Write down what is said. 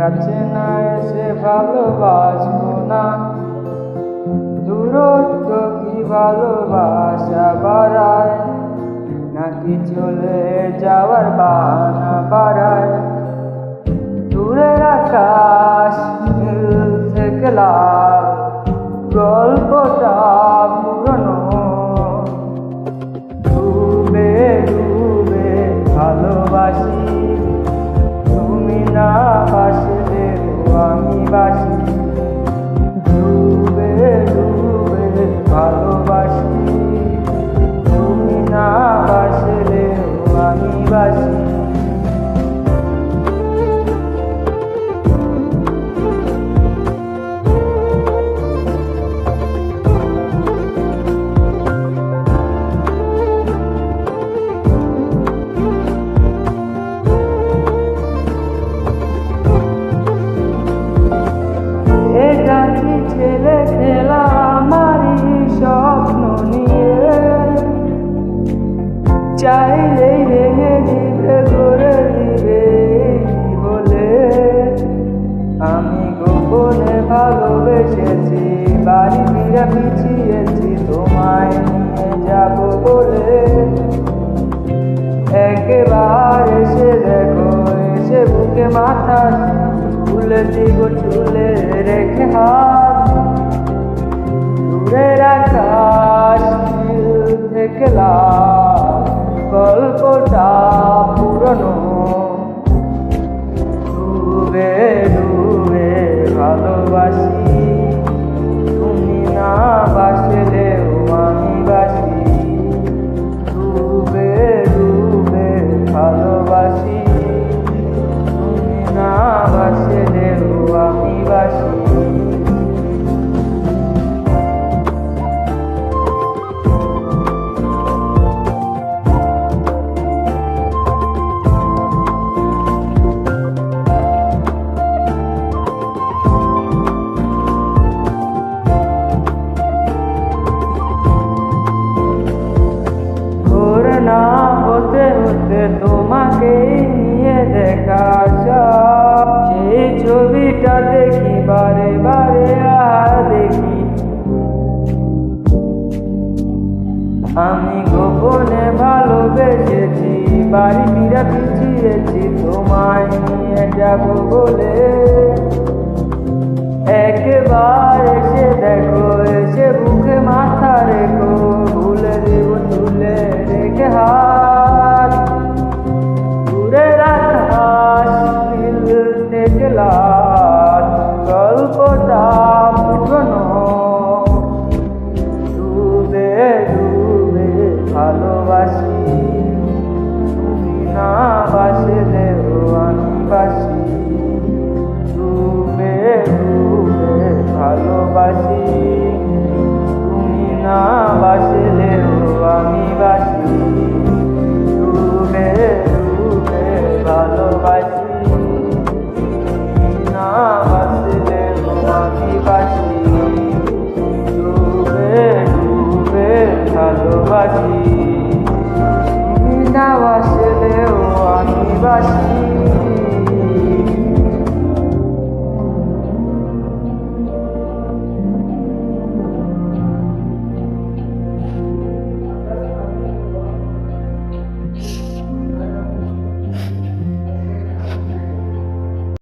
কাছে না এসে ভালোবাসবো না, দূরত্ব কি ভালোবাসা বাড়ায়, নাকি চলে যাওয়ার বাহানা বাড়ায়। দূরের আকাশ নীল থেকে লাল, গল্পটা পুরনো। ডুবে ডুবে ভালোবাসি, তুমি না বাসলেও আমি বাসি। ডুবে ডুবে ভালোবাসি, তুমি না বাসলেও আমি বাসি। ছেলে খেলা আমারই স্বপ্ন নিয়ে, চাইলেই ভেঙে দিবে গড়ে দিবে বলে। আমি গোপনে ভালোবেসেছি, বাড়ি ফিরে পিছিয়েছি তোমায় নিয়ে যাব বলে। একবার এসে দেখো, এসে বুকে মাথা তুলে দিব চুলে রেখে হাত। দূরের আকাশ নীল থেকে লাল, গল্পটা পুরনো। ডুবে ডুবে ভালোবাসি, তুমি না বাসলেও আমি বাসি। ডুবে ডুবে ভালোবাসি, তুমি না বাসলেও আমি বাসি। না হতে হতে তোমাকেই নিয়ে দেখা যায়, সেই ছবিটা দেখি বারে বারে আর দেখি। আমি গোপনে ভালোবেসেছি, বাড়ি ফিরে পিছিয়েছি তোমায় নিয়ে যাব বলে। একবার এসে দেখো, এসে বুকে মাথা রেখো, ভুলে দেব তুলে রেখে হাত। দূরের আকাশ নীল থেকে লাল, গল্পটা পুরনো। ডুবে ডুবে ভালোবাসি, তুমি না বাসলেও আমি বাসি। ডুবে ডুবে ভালোবাসি, তুমি না বাসলেও আমি বাসি। ডুবে ডুবে ভালোবাসি, তুমি না বাসলেও আমি বাসি। ডুবে ডুবে ভালোবাসি, তুমি না বাসলেও আমি বাসি।